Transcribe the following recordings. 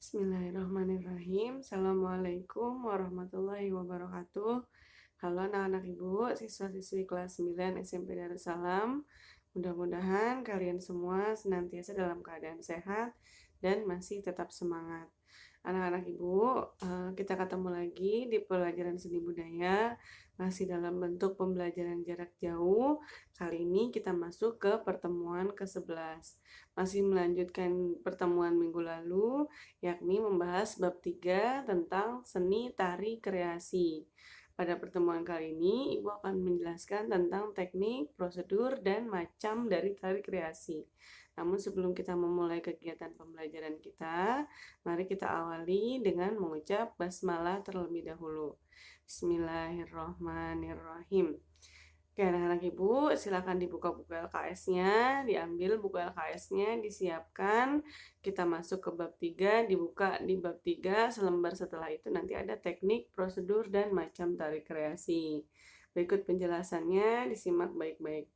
Bismillahirrahmanirrahim. Assalamualaikum warahmatullahi wabarakatuh. Halo anak-anak ibu, siswa-siswi kelas 9 SMP Darussalam. Mudah-mudahan kalian semua senantiasa dalam keadaan sehat dan masih tetap semangat. Anak-anak ibu, kita ketemu lagi di pelajaran seni budaya, masih dalam bentuk pembelajaran jarak jauh. Kali ini kita masuk ke pertemuan ke-11. Masih melanjutkan pertemuan minggu lalu, yakni membahas bab 3 tentang seni tari kreasi. Pada pertemuan kali ini, Ibu akan menjelaskan tentang teknik, prosedur, dan macam dari tari kreasi. Namun sebelum kita memulai kegiatan pembelajaran kita, mari kita awali dengan mengucap basmalah terlebih dahulu. Bismillahirrahmanirrahim. Oke, anak-anak ibu, silakan dibuka buku LKS-nya, diambil buku LKS-nya, disiapkan. Kita masuk ke bab 3, dibuka di bab 3, selembar setelah itu nanti ada teknik, prosedur, dan macam tari kreasi. Berikut penjelasannya, disimak baik-baik.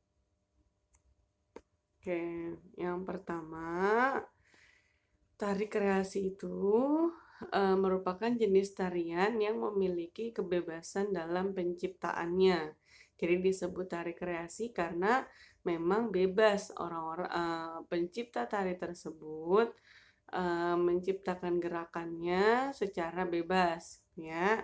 Oke, yang pertama, tari kreasi itu merupakan jenis tarian yang memiliki kebebasan dalam penciptaannya. Jadi disebut tari kreasi karena memang bebas orang-orang pencipta tari tersebut menciptakan gerakannya secara bebas, ya.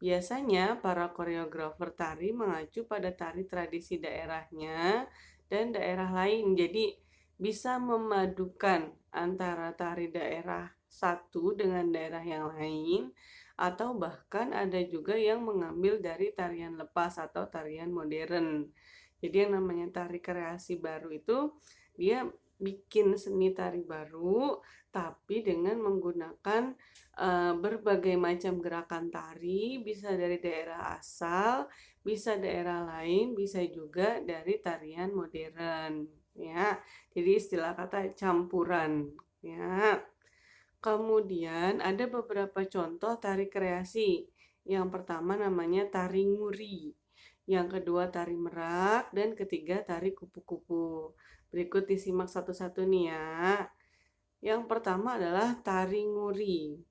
Biasanya para koreografer tari mengacu pada tari tradisi daerahnya dan daerah lain. Jadi bisa memadukan antara tari daerah satu dengan daerah yang lain, atau bahkan ada juga yang mengambil dari tarian lepas atau tarian modern. Jadi yang namanya tari kreasi baru itu dia bikin seni tari baru tapi dengan menggunakan berbagai macam gerakan tari, bisa dari daerah asal, bisa daerah lain, bisa juga dari tarian modern, ya. Jadi istilah kata campuran, ya. Kemudian ada beberapa contoh tari kreasi. Yang pertama namanya tari nguri, yang kedua tari merak, dan ketiga tari kupu-kupu. Berikut disimak satu-satu nih ya. Yang pertama adalah tari nguri.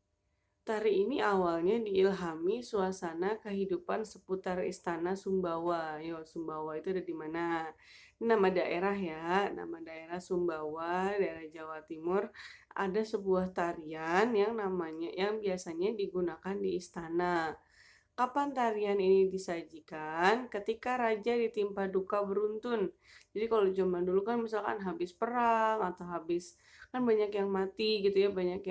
Tari ini awalnya diilhami suasana kehidupan seputar istana Sumbawa. Yo, Sumbawa itu ada di mana? Ini nama daerah ya, nama daerah Sumbawa, daerah Jawa Timur. Ada sebuah tarian yang biasanya digunakan di istana. Kapan tarian ini disajikan? Ketika raja ditimpa duka beruntun. Jadi kalau zaman dulu kan misalkan habis perang atau habis kan banyak yang mati gitu ya, banyak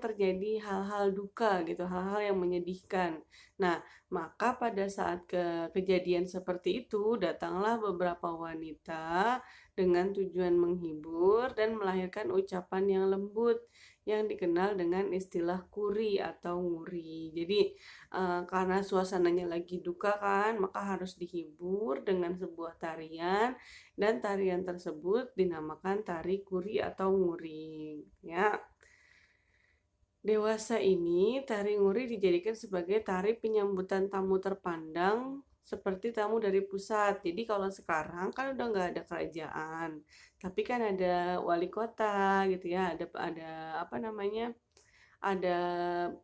terjadi hal-hal duka gitu, hal-hal yang menyedihkan. Nah, maka pada saat kejadian seperti itu datanglah beberapa wanita dengan tujuan menghibur dan melahirkan ucapan yang lembut yang dikenal dengan istilah kuri atau nguri. Jadi karena suasananya lagi duka kan, maka harus dihibur dengan sebuah tarian dan tarian tersebut dinamakan tari kuri atau nguring, ya. Dewasa ini, tari nguri dijadikan sebagai tari penyambutan tamu terpandang seperti tamu dari pusat. Jadi kalau sekarang kan udah nggak ada kerajaan, tapi kan ada wali kota gitu ya, ada apa namanya, ada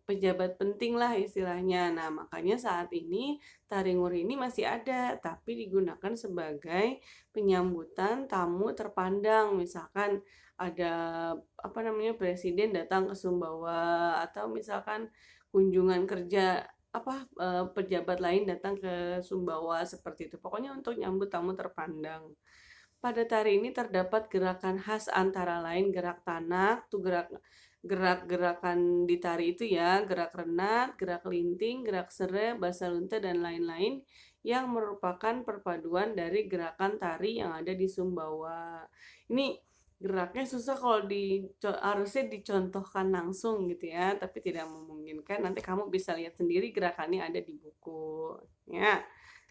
pejabat penting lah istilahnya. Nah, makanya saat ini tari nguri ini masih ada, tapi digunakan sebagai penyambutan tamu terpandang. Misalkan ada apa namanya presiden datang ke Sumbawa atau misalkan kunjungan kerja pejabat lain datang ke Sumbawa seperti itu. Pokoknya untuk nyambut tamu terpandang. Pada tari ini terdapat gerakan khas antara lain gerak tanak, tuh gerak-gerakan di tari itu ya, gerak renat, gerak linting, gerak sere, basalunte, dan lain-lain yang merupakan perpaduan dari gerakan tari yang ada di Sumbawa. Ini geraknya susah kalau harusnya dicontohkan langsung gitu ya, tapi tidak memungkinkan. Nanti kamu bisa lihat sendiri gerakannya ada di buku, ya.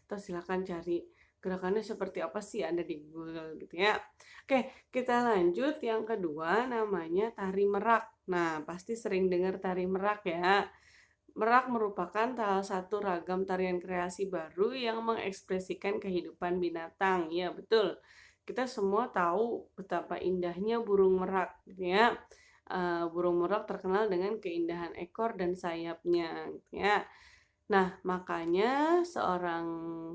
Atau silakan cari gerakannya seperti apa sih ada di Google gitu ya. Oke, kita lanjut yang kedua namanya tari merak. Nah, pasti sering dengar tari merak ya. Merak merupakan salah satu ragam tarian kreasi baru yang mengekspresikan kehidupan binatang. Ya, betul. Kita semua tahu betapa indahnya burung merak gitu ya. Burung merak terkenal dengan keindahan ekor dan sayapnya, gitu ya. Nah, makanya seorang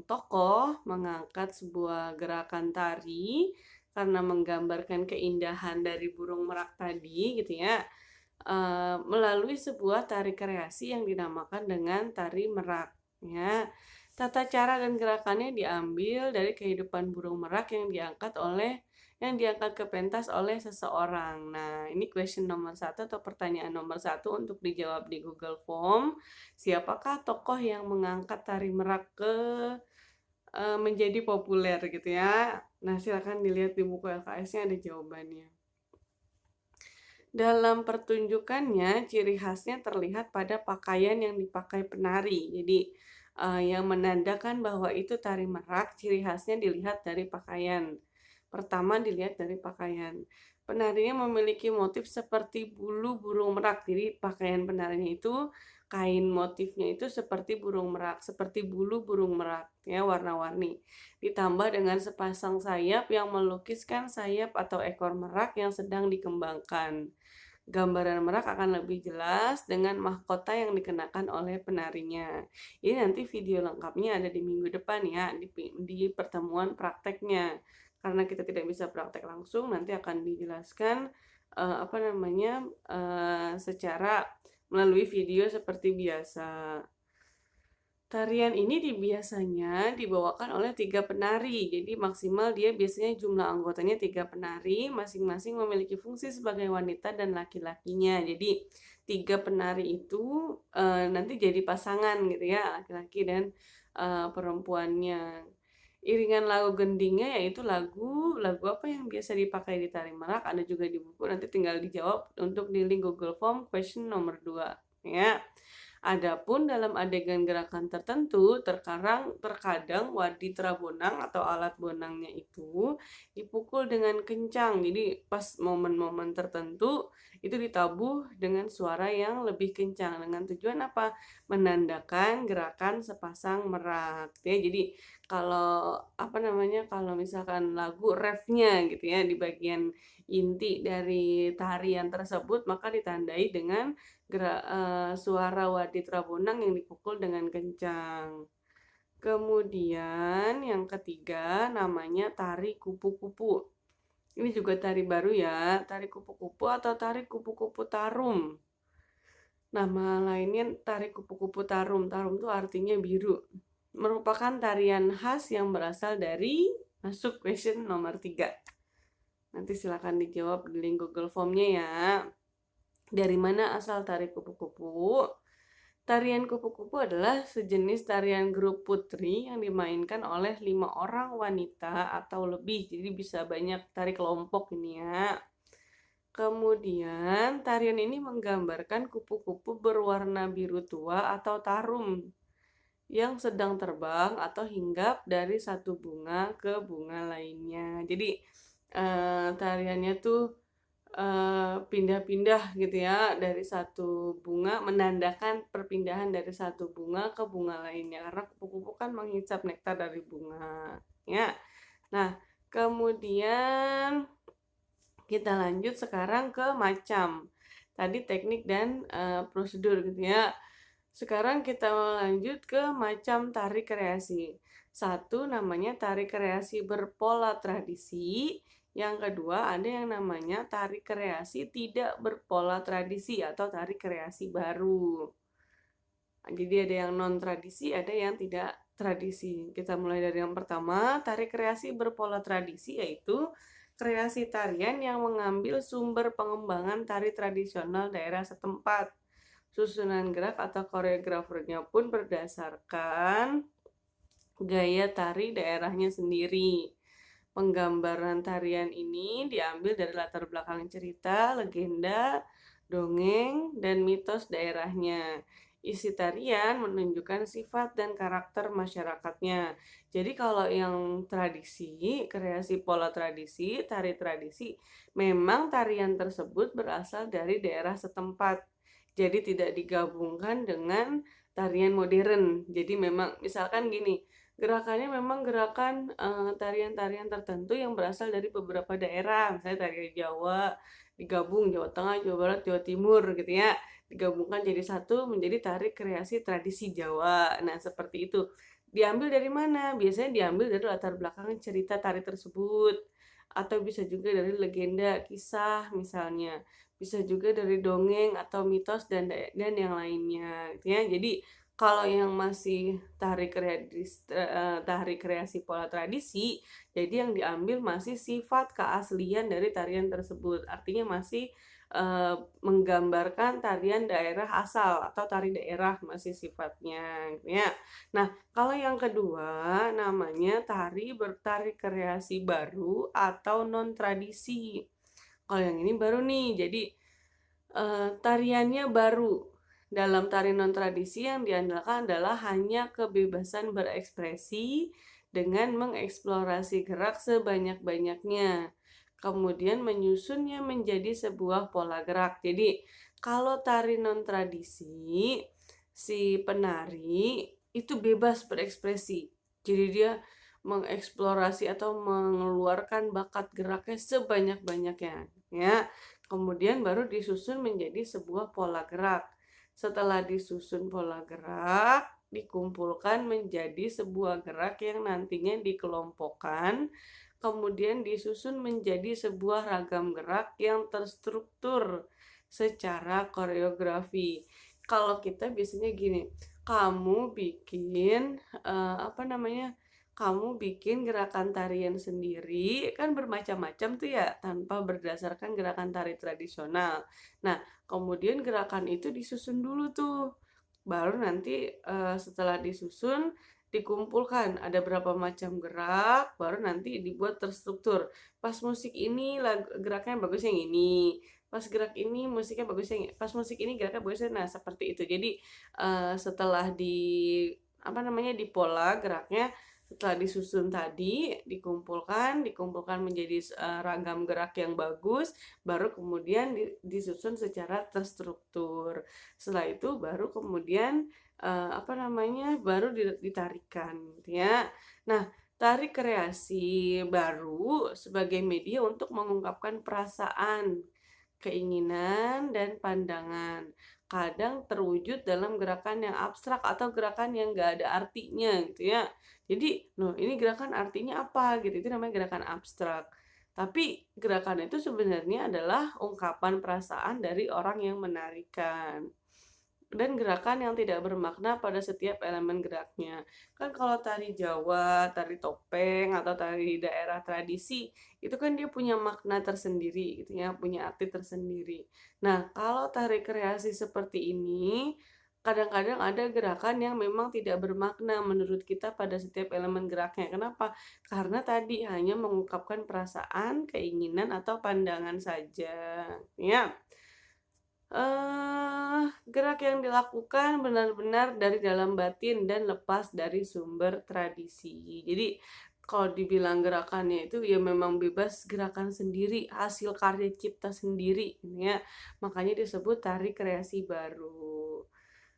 tokoh mengangkat sebuah gerakan tari karena menggambarkan keindahan dari burung merak tadi, gitu ya, melalui sebuah tari kreasi yang dinamakan dengan tari merak, ya. Tata cara dan gerakannya diambil dari kehidupan burung merak yang diangkat ke pentas oleh seseorang. Nah, ini question nomor satu atau pertanyaan nomor satu untuk dijawab di Google Form. Siapakah tokoh yang mengangkat tari merak menjadi populer gitu ya? Nah, silakan dilihat di buku LKS-nya ada jawabannya. Dalam pertunjukannya, ciri khasnya terlihat pada pakaian yang dipakai penari. Jadi, yang menandakan bahwa itu tari merak, ciri khasnya dilihat dari pakaian. Pertama dilihat dari pakaian. Penarinya memiliki motif seperti bulu burung merak. Jadi, pakaian penarinya itu kain motifnya itu seperti burung merak, seperti bulu burung merak, ya, warna-warni. Ditambah dengan sepasang sayap yang melukiskan sayap atau ekor merak yang sedang dikembangkan. Gambaran merak akan lebih jelas dengan mahkota yang dikenakan oleh penarinya. Ini nanti video lengkapnya ada di minggu depan ya, di pertemuan prakteknya. Karena kita tidak bisa praktek langsung, nanti akan dijelaskan secara melalui video seperti biasa. Tarian ini biasanya dibawakan oleh 3 penari, jadi maksimal dia biasanya jumlah anggotanya 3 penari, masing-masing memiliki fungsi sebagai wanita dan laki-lakinya. Jadi 3 penari itu nanti jadi pasangan gitu ya, laki-laki dan perempuannya. Iringan lagu gendingnya yaitu lagu apa yang biasa dipakai di tari merak, ada juga di buku, nanti tinggal dijawab untuk di link Google Form question nomor 2 ya. Adapun dalam adegan gerakan tertentu, terkadang wadi trabonang atau alat bonangnya itu dipukul dengan kencang. Jadi pas momen-momen tertentu itu ditabuh dengan suara yang lebih kencang. Dengan tujuan apa? Menandakan gerakan sepasang merak. Ya, jadi kalau misalkan lagu refnya gitu ya di bagian inti dari tarian tersebut, maka ditandai dengan suara wadit rabonang yang dipukul dengan kencang. Kemudian yang ketiga namanya tari kupu-kupu. Ini juga tari baru ya, tari kupu-kupu atau tari kupu-kupu tarum. Nama lainnya tari kupu-kupu tarum. Tarum itu artinya biru. Merupakan tarian khas yang berasal dari masuk question nomor 3. Nanti silakan dijawab di link Google Form-nya ya. Dari mana asal tari kupu-kupu? Tarian kupu-kupu adalah sejenis tarian grup putri yang dimainkan oleh 5 orang wanita atau lebih. Jadi bisa banyak tari kelompok ini ya. Kemudian tarian ini menggambarkan kupu-kupu berwarna biru tua atau tarum yang sedang terbang atau hinggap dari satu bunga ke bunga lainnya. Jadi tariannya tuh pindah-pindah gitu ya dari satu bunga, menandakan perpindahan dari satu bunga ke bunga lainnya karena kupu-kupu kan menghisap nektar dari bunga ya. Nah, kemudian kita lanjut sekarang ke macam. Tadi teknik dan prosedur gitu ya. Sekarang kita lanjut ke macam tari kreasi. Satu namanya tari kreasi berpola tradisi. Yang kedua ada yang namanya tari kreasi tidak berpola tradisi atau tari kreasi baru. Jadi ada yang non tradisi, ada yang tidak tradisi. Kita mulai dari yang pertama, tari kreasi berpola tradisi yaitu kreasi tarian yang mengambil sumber pengembangan tari tradisional daerah setempat. Susunan gerak atau koreografernya pun berdasarkan gaya tari daerahnya sendiri. Penggambaran tarian ini diambil dari latar belakang cerita, legenda, dongeng, dan mitos daerahnya. Isi tarian menunjukkan sifat dan karakter masyarakatnya. Jadi kalau yang tradisi, kreasi pola tradisi, tari tradisi, memang tarian tersebut berasal dari daerah setempat. Jadi tidak digabungkan dengan tarian modern. Jadi memang misalkan gini, gerakannya memang gerakan tarian-tarian tertentu yang berasal dari beberapa daerah, misalnya tarian Jawa, digabung Jawa Tengah, Jawa Barat, Jawa Timur gitu ya. Digabungkan jadi satu menjadi tari kreasi tradisi Jawa. Nah, seperti itu. Diambil dari mana? Biasanya diambil dari latar belakang cerita tari tersebut. Atau bisa juga dari legenda, kisah misalnya. Bisa juga dari dongeng atau mitos dan yang lainnya gitu ya. Jadi kalau yang masih tari kreasi pola tradisi, jadi yang diambil masih sifat keaslian dari tarian tersebut. Artinya masih menggambarkan tarian daerah asal atau tari daerah masih sifatnya gitu ya. Nah, kalau yang kedua namanya bertari kreasi baru atau non tradisi. Kalau yang ini baru nih, jadi tariannya baru. Dalam tari non tradisi yang diandalkan adalah hanya kebebasan berekspresi dengan mengeksplorasi gerak sebanyak-banyaknya. Kemudian menyusunnya menjadi sebuah pola gerak. Jadi, kalau tari non tradisi, si penari itu bebas berekspresi. Jadi dia mengeksplorasi atau mengeluarkan bakat geraknya sebanyak-banyaknya, ya. Kemudian baru disusun menjadi sebuah pola gerak. Setelah disusun pola gerak, dikumpulkan menjadi sebuah gerak yang nantinya dikelompokkan, kemudian disusun menjadi sebuah ragam gerak yang terstruktur secara koreografi. Kalau kita biasanya gini, kamu bikin apa namanya? Kamu bikin gerakan tarian sendiri, kan bermacam-macam tuh ya, tanpa berdasarkan gerakan tari tradisional. Nah, kemudian gerakan itu disusun dulu tuh. Baru nanti setelah disusun, dikumpulkan ada berapa macam gerak, baru nanti dibuat terstruktur. Pas musik ini geraknya bagus yang ini, pas gerak ini musiknya bagus yang pas musik ini geraknya bagusnya. Nah, seperti itu. Jadi setelah apa namanya di pola geraknya, setelah disusun tadi, dikumpulkan menjadi ragam gerak yang bagus, baru kemudian disusun secara terstruktur. Setelah itu baru kemudian apa namanya baru ditarikan gitu ya. Nah, tari kreasi baru sebagai media untuk mengungkapkan perasaan, keinginan, dan pandangan. Kadang terwujud dalam gerakan yang abstrak atau gerakan yang gak ada artinya gitu ya. Jadi, loh ini gerakan artinya apa gitu, itu namanya gerakan abstrak. Tapi gerakan itu sebenarnya adalah ungkapan perasaan dari orang yang menarikan. Dan gerakan yang tidak bermakna pada setiap elemen geraknya. Kan kalau tari Jawa, tari topeng, atau tari daerah tradisi, itu kan dia punya makna tersendiri gitu ya, punya arti tersendiri. Nah, kalau tari kreasi seperti ini, kadang-kadang ada gerakan yang memang tidak bermakna menurut kita pada setiap elemen geraknya. Kenapa? Karena tadi hanya mengungkapkan perasaan, keinginan, atau pandangan saja. Ya. Gerak yang dilakukan benar-benar dari dalam batin dan lepas dari sumber tradisi. Jadi, kalau dibilang gerakannya itu ya memang bebas gerakan sendiri, hasil karya cipta sendiri gitu ya. Makanya disebut tari kreasi baru.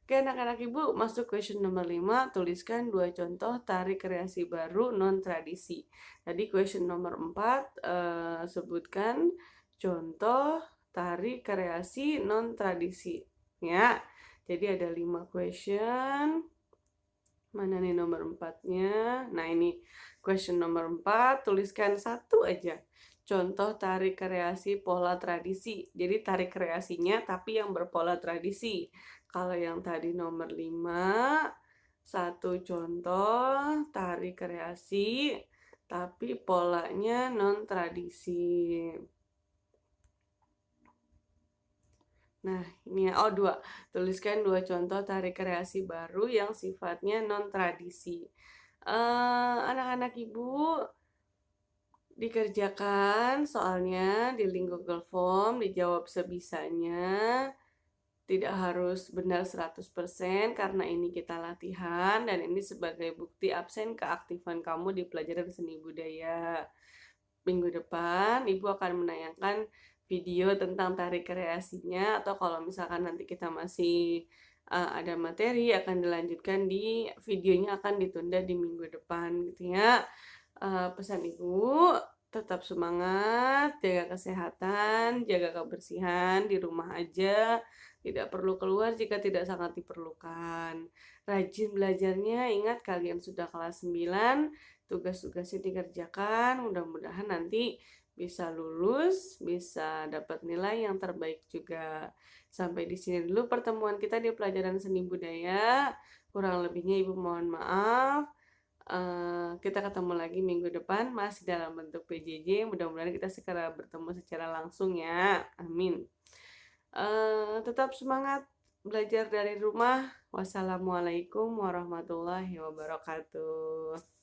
Oke, anak-anak Ibu, masuk question nomor 5, tuliskan 2 contoh tari kreasi baru non tradisi. Tadi question nomor 4, sebutkan contoh tari kreasi non tradisi ya. Jadi ada 5 question. Mana nih nomor 4-nya? Nah, ini question nomor 4, tuliskan satu aja. Contoh tari kreasi pola tradisi. Jadi tari kreasinya tapi yang berpola tradisi. Kalau yang tadi nomor 5, satu contoh tari kreasi tapi polanya non tradisi. Nah, ini ya, 2. Tuliskan 2 contoh tari kreasi baru yang sifatnya non-tradisi. Anak-anak Ibu, dikerjakan soalnya di link Google Form, dijawab sebisanya. Tidak harus benar 100% karena ini kita latihan dan ini sebagai bukti absen keaktifan kamu di pelajaran seni budaya. Minggu depan Ibu akan menayangkan video tentang tari kreasinya, atau kalau misalkan nanti kita masih ada materi akan dilanjutkan di videonya, akan ditunda di minggu depan gitu ya. Pesan Ibu, Tetap semangat, jaga kesehatan, jaga kebersihan di rumah aja, tidak perlu keluar jika tidak sangat diperlukan. Rajin belajarnya, ingat kalian sudah kelas 9, tugas-tugasnya dikerjakan, mudah-mudahan nanti bisa lulus, bisa dapat nilai yang terbaik juga. Sampai di sini dulu pertemuan kita di pelajaran seni budaya. Kurang lebihnya Ibu mohon maaf. Kita ketemu lagi minggu depan masih dalam bentuk PJJ. Mudah-mudahan kita segera bertemu secara langsung ya. Amin. Tetap semangat belajar dari rumah. Wassalamualaikum warahmatullahi wabarakatuh.